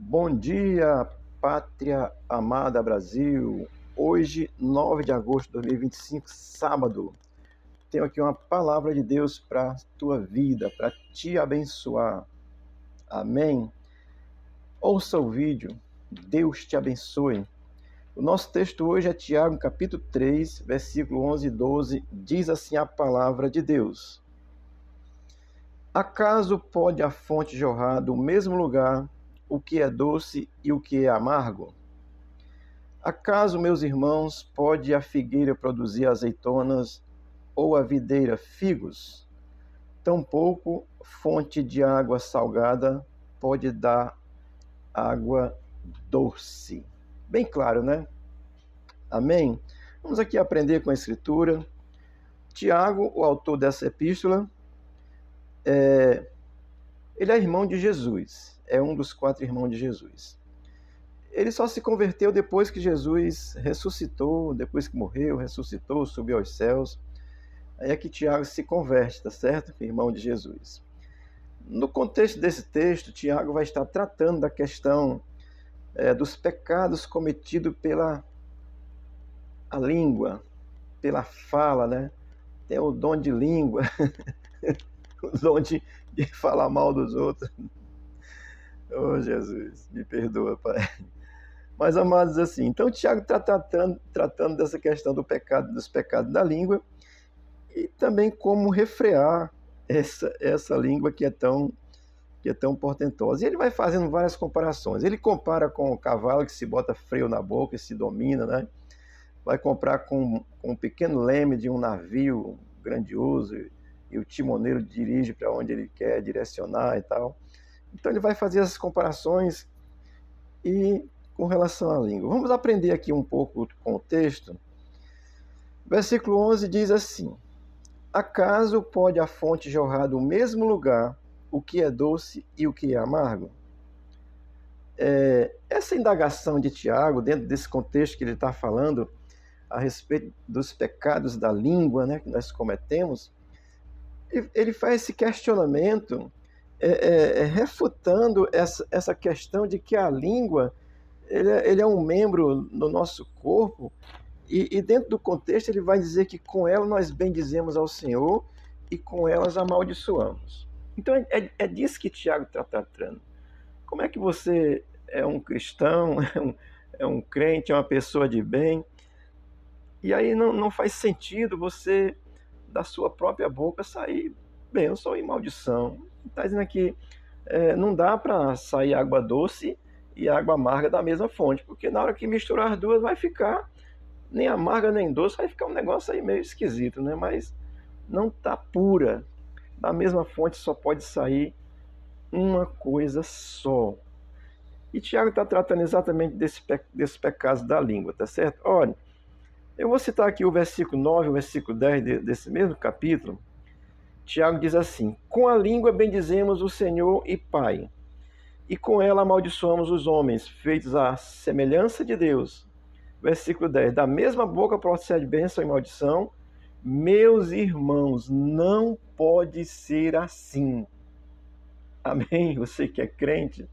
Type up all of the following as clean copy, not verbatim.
Bom dia, pátria amada Brasil. Hoje, 9 de agosto de 2025, sábado. Tenho aqui uma palavra de Deus para a tua vida, para te abençoar. Amém? Ouça o vídeo. Deus te abençoe. O nosso texto hoje é Tiago, capítulo 3, versículo 11 e 12. Diz assim a palavra de Deus: Acaso pode a fonte jorrar do mesmo lugar o que é doce e o que é amargo? Acaso, meus irmãos, pode a figueira produzir azeitonas ou a videira figos? Tampouco fonte de água salgada pode dar água doce. Bem claro, né? Amém? Vamos aqui aprender com a Escritura. Tiago, o autor dessa epístola, ele é irmão de Jesus, é um dos 4 irmãos de Jesus. Ele só se converteu depois que Jesus ressuscitou, depois que morreu, ressuscitou, subiu aos céus. Aí é que Tiago se converte, tá certo? Irmão de Jesus. No contexto desse texto, Tiago vai estar tratando da questão dos pecados cometidos pela a língua, pela fala, né? Tem o dom de língua, o dom de falar mal dos outros. Oh, Jesus, me perdoa, Pai. Mas, amados, assim, então Tiago está tratando dessa questão do pecado, dos pecados da língua, e também como refrear essa língua que é tão portentosa. E ele vai fazendo várias comparações. Ele compara com o cavalo que se bota freio na boca e se domina, né? Vai comparar com um pequeno leme de um navio grandioso e o timoneiro dirige para onde ele quer direcionar e tal. Então ele vai fazer essas comparações e com relação à língua. Vamos aprender aqui um pouco com o texto. Versículo 11 diz assim: Acaso pode a fonte jorrar do mesmo lugar o que é doce e o que é amargo? Essa indagação de Tiago, dentro desse contexto que ele está falando, a respeito dos pecados da língua, né, que nós cometemos, ele faz esse questionamento, refutando essa questão de que a língua ele é um membro no nosso corpo, e dentro do contexto ele vai dizer que com ela nós bendizemos ao Senhor e com elas amaldiçoamos. Então é disso que Tiago está tratando. Como é que você é um cristão, é um crente, é uma pessoa de bem, e aí não faz sentido você, da sua própria boca, sair bênção e maldição. Está dizendo aqui, não dá para sair água doce e água amarga da mesma fonte, porque na hora que misturar as duas vai ficar nem amarga nem doce, vai ficar um negócio aí meio esquisito, né? Mas não está pura. Da mesma fonte só pode sair uma coisa só. E Tiago está tratando exatamente desse pecado da língua, tá certo? Olha, eu vou citar aqui o versículo 9, o versículo 10 desse mesmo capítulo. Tiago diz assim: Com a língua bendizemos o Senhor e Pai, e com ela amaldiçoamos os homens, feitos à semelhança de Deus. Versículo 10: Da mesma boca procede bênção e maldição. Meus irmãos, não pode ser assim. Amém? Você que é crente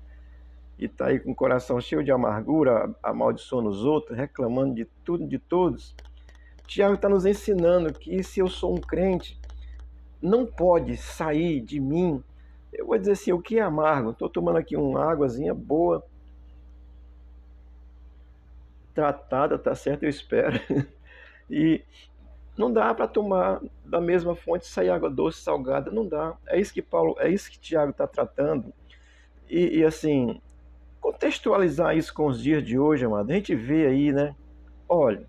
e está aí com o coração cheio de amargura, amaldiçoando os outros, reclamando de tudo e de todos. Tiago está nos ensinando que se eu sou um crente, não pode sair de mim, eu vou dizer assim, o que é amargo? Estou tomando aqui uma águazinha boa, tratada, tá certo? Eu espero. E não dá para tomar da mesma fonte sair água doce, salgada, não dá. É isso que Tiago está tratando. E assim, contextualizar isso com os dias de hoje, amado, a gente vê aí, né? Olha,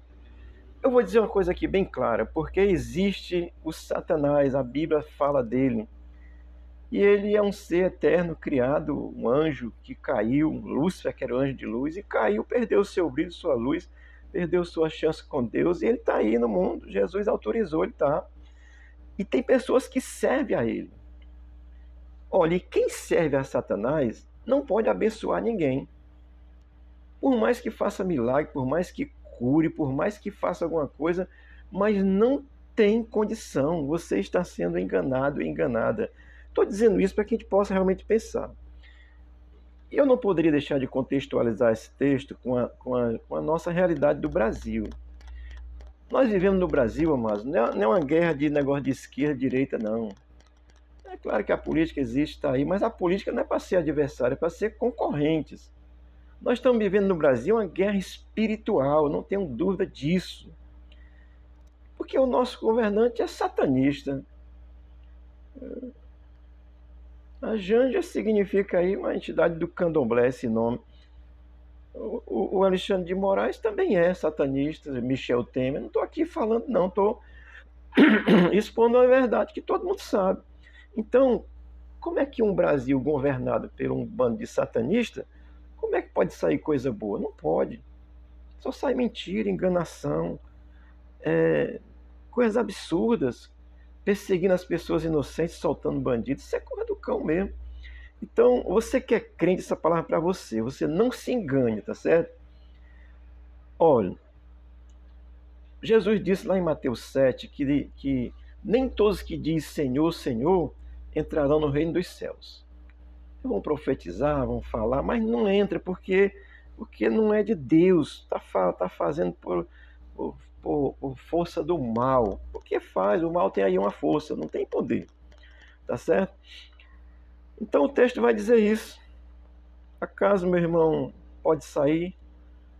eu vou dizer uma coisa aqui bem clara, porque existe o Satanás, a Bíblia fala dele. E ele é um ser eterno criado, um anjo que caiu, Lúcifer, que era o anjo de luz, e caiu, perdeu seu brilho, sua luz, perdeu sua chance com Deus, e ele está aí no mundo. Jesus autorizou ele tá. E tem pessoas que servem a ele. Olha, e quem serve a Satanás não pode abençoar ninguém. Por mais que faça milagre, por mais que cure, por mais que faça alguma coisa, mas não tem condição. Você está sendo enganado e enganada. Estou dizendo isso para que a gente possa realmente pensar. Eu não poderia deixar de contextualizar esse texto com a nossa realidade do Brasil. Nós vivemos no Brasil, amados, não é uma guerra de negócio de esquerda e direita, não. É claro que a política existe, está aí, mas a política não é para ser adversária, é para ser concorrentes. Nós estamos vivendo no Brasil uma guerra espiritual, não tenho dúvida disso. Porque o nosso governante é satanista. A Janja significa aí uma entidade do candomblé, esse nome. O Alexandre de Moraes também é satanista, Michel Temer. Não estou aqui falando, não, estou expondo a verdade que todo mundo sabe. Então, como é que um Brasil governado por um bando de satanistas, como é que pode sair coisa boa? Não pode. Só sai mentira, enganação, coisas absurdas, perseguindo as pessoas inocentes, soltando bandidos. Isso é coisa do cão mesmo. Então, você que é crente, essa palavra é para você. Você não se engane, tá certo? Olha, Jesus disse lá em Mateus 7 que nem todos que dizem Senhor, Senhor entrarão no reino dos céus. Vão profetizar, vão falar, mas não entra porque não é de Deus. Tá fazendo por força do mal. Porque faz, o mal tem aí uma força, não tem poder. Tá certo? Então o texto vai dizer isso. Acaso, meu irmão, pode sair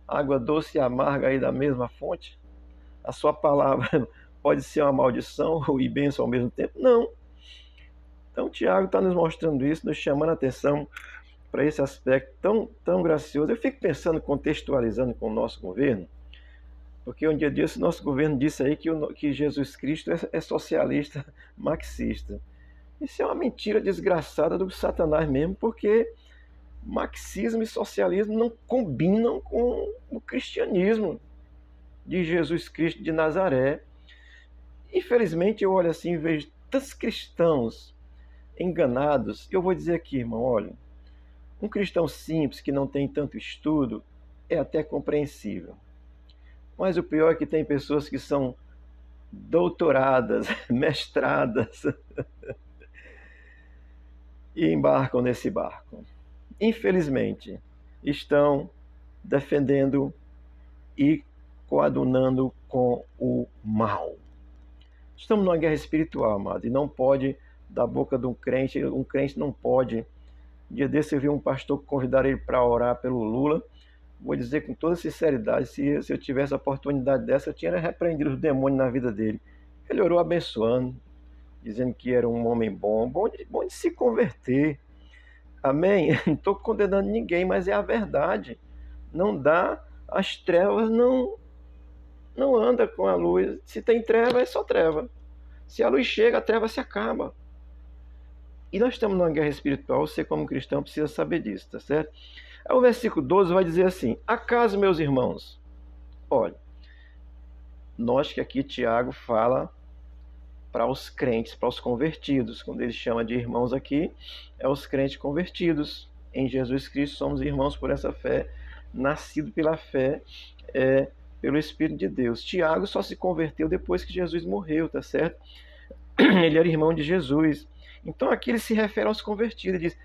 água doce e amarga aí da mesma fonte? A sua palavra pode ser uma maldição e bênção ao mesmo tempo? Não. Então Tiago está nos mostrando isso, nos chamando a atenção para esse aspecto tão gracioso. Eu fico pensando, contextualizando com o nosso governo, porque um dia desse nosso governo disse aí que Jesus Cristo é socialista, marxista. Isso é uma mentira desgraçada do Satanás mesmo, porque marxismo e socialismo não combinam com o cristianismo de Jesus Cristo de Nazaré. Infelizmente eu olho assim e vejo tantos cristãos enganados. Eu vou dizer aqui, irmão, olha, um cristão simples que não tem tanto estudo é até compreensível. Mas o pior é que tem pessoas que são doutoradas, mestradas e embarcam nesse barco. Infelizmente, estão defendendo e coadunando com o mal. Estamos numa guerra espiritual, amado, e não pode, da boca de um crente não pode. Um dia desse eu vi um pastor convidar ele para orar pelo Lula. Vou dizer com toda sinceridade, se eu tivesse a oportunidade dessa, eu tinha repreendido os demônios na vida dele. Ele orou abençoando, dizendo que era um homem bom de se converter. Amém? Não estou condenando ninguém, mas é a verdade. Não dá, as trevas não anda com a luz. Se tem treva, é só treva. Se a luz chega, a treva se acaba. E nós estamos numa guerra espiritual, você como cristão precisa saber disso, tá certo? Aí o versículo 12 vai dizer assim: acaso, meus irmãos, olha, nós que aqui Tiago fala para os crentes, para os convertidos, quando ele chama de irmãos aqui, é os crentes convertidos. Em Jesus Cristo somos irmãos por essa fé, nascido pela fé, pelo Espírito de Deus. Tiago só se converteu depois que Jesus morreu, tá certo? Ele era irmão de Jesus. Então aqui ele se refere aos convertidos, ele diz: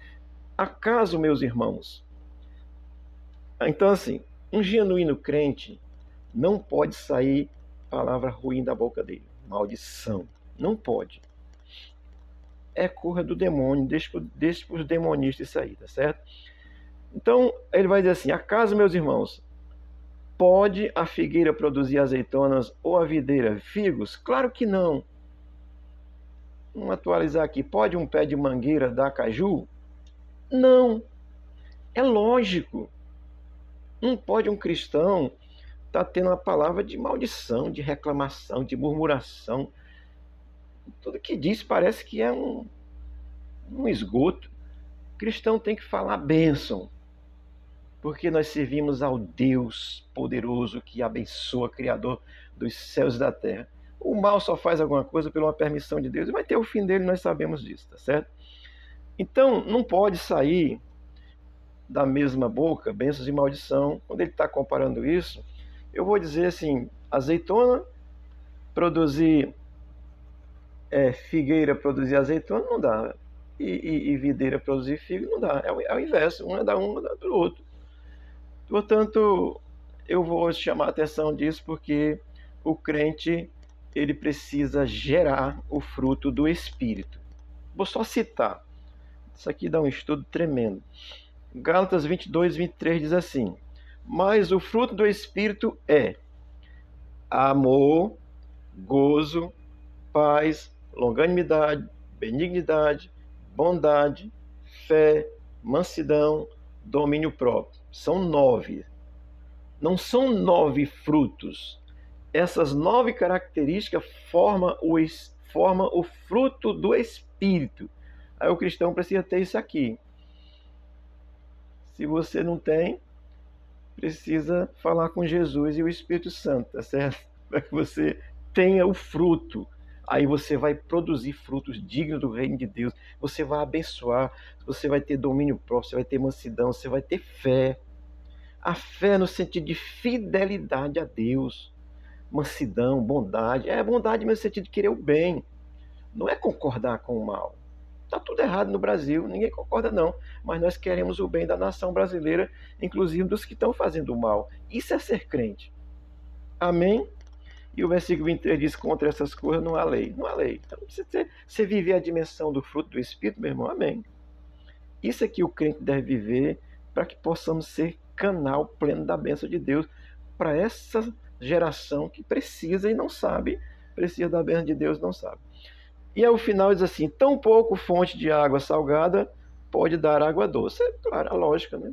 acaso, meus irmãos? Então assim, um genuíno crente não pode sair palavra ruim da boca dele, maldição, não pode. É curra do demônio, deixa para os demonistas isso aí, tá certo? Então ele vai dizer assim: acaso, meus irmãos, pode a figueira produzir azeitonas ou a videira figos? Claro que não. Vamos atualizar aqui. Pode um pé de mangueira dar caju? Não. É lógico. Não pode um cristão estar tendo uma palavra de maldição, de reclamação, de murmuração. Tudo que diz parece que é um esgoto. O cristão tem que falar bênção, porque nós servimos ao Deus poderoso que abençoa, Criador dos céus e da terra. O mal só faz alguma coisa pela permissão de Deus e vai ter o fim dele, nós sabemos disso, tá certo? Então, não pode sair da mesma boca bênçãos e maldição. Quando ele está comparando isso, eu vou dizer assim: azeitona produzir figueira, produzir azeitona, não dá. e videira produzir figo, não dá. É o inverso, um é da um, outro do outro. Portanto, eu vou chamar a atenção disso porque o crente, ele precisa gerar o fruto do Espírito. Vou só citar. Isso aqui dá um estudo tremendo. Gálatas 22, 23 diz assim: mas o fruto do Espírito é amor, gozo, paz, longanimidade, benignidade, bondade, fé, mansidão, domínio próprio. São 9. Não são 9 frutos. Essas 9 características formam o fruto do Espírito. Aí o cristão precisa ter isso aqui. Se você não tem, precisa falar com Jesus e o Espírito Santo, tá certo? Para que você tenha o fruto. Aí você vai produzir frutos dignos do reino de Deus. Você vai abençoar, você vai ter domínio próprio, você vai ter mansidão, você vai ter fé. A fé no sentido de fidelidade a Deus. Mansidão, bondade. É bondade no sentido de querer o bem. Não é concordar com o mal. Está tudo errado no Brasil, ninguém concorda não. Mas nós queremos o bem da nação brasileira, inclusive dos que estão fazendo o mal. Isso é ser crente. Amém? E o versículo 23 diz: contra essas coisas não há lei. Não há lei. Então, você viver a dimensão do fruto do Espírito, meu irmão, amém. Isso é que o crente deve viver para que possamos ser canal pleno da bênção de Deus para essa geração que precisa e não sabe, precisa da bênção de Deus e não sabe. E ao final diz assim: tão pouco fonte de água salgada pode dar água doce. É claro, a lógica, né?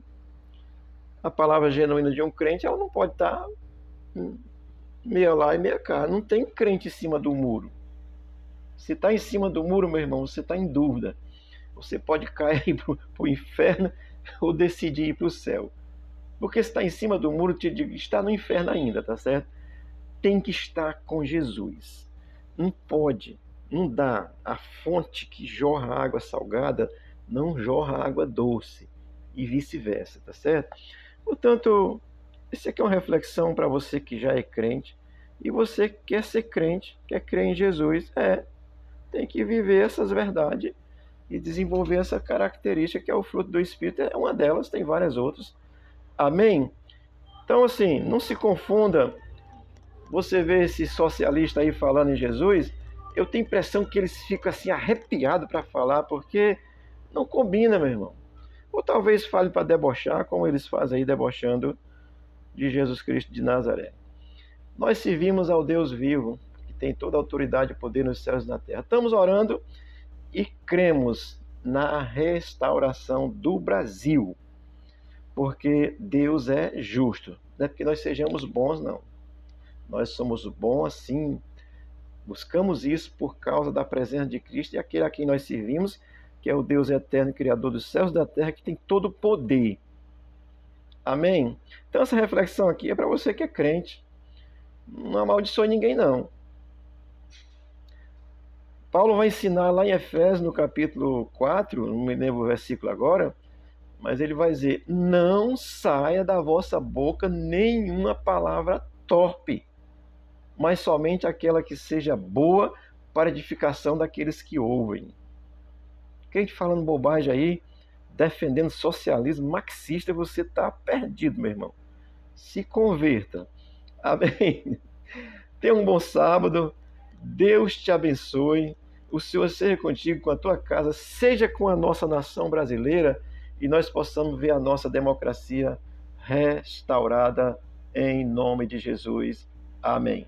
A palavra genuína de um crente, ela não pode estar meia lá e meia cá. Não tem crente em cima do muro. Se está em cima do muro, meu irmão, você está em dúvida. Você pode cair para o inferno ou decidir ir para o céu. Porque se está em cima do muro, te digo, está no inferno ainda, tá certo? Tem que estar com Jesus. Não pode. Não dá. A fonte que jorra água salgada não jorra água doce e vice-versa, tá certo? Portanto, isso aqui é uma reflexão para você que já é crente e você que quer ser crente, quer crer em Jesus, tem que viver essas verdades e desenvolver essa característica que é o fruto do Espírito. É uma delas, tem várias outras. Amém? Então, assim, não se confunda. Você vê esse socialista aí falando em Jesus, eu tenho a impressão que eles ficam assim arrepiados para falar, porque não combina, meu irmão. Ou talvez fale para debochar, como eles fazem aí, debochando de Jesus Cristo de Nazaré. Nós servimos ao Deus vivo, que tem toda a autoridade e poder nos céus e na terra. Estamos orando e cremos na restauração do Brasil, porque Deus é justo. Não é porque nós sejamos bons, não. Nós somos bons assim, buscamos isso por causa da presença de Cristo e aquele a quem nós servimos, que é o Deus eterno, Criador dos céus e da terra, que tem todo o poder. Amém? Então essa reflexão aqui é para você que é crente. Não amaldiçoe ninguém, não. Paulo vai ensinar lá em Efésios, no capítulo 4, não me lembro o versículo agora, mas ele vai dizer: não saia da vossa boca nenhuma palavra torpe, mas somente aquela que seja boa para edificação daqueles que ouvem. Crente falando bobagem aí, defendendo socialismo marxista, você está perdido, meu irmão. Se converta. Amém? Tenha um bom sábado. Deus te abençoe. O Senhor seja contigo, com a tua casa, seja com a nossa nação brasileira e nós possamos ver a nossa democracia restaurada em nome de Jesus. Amém.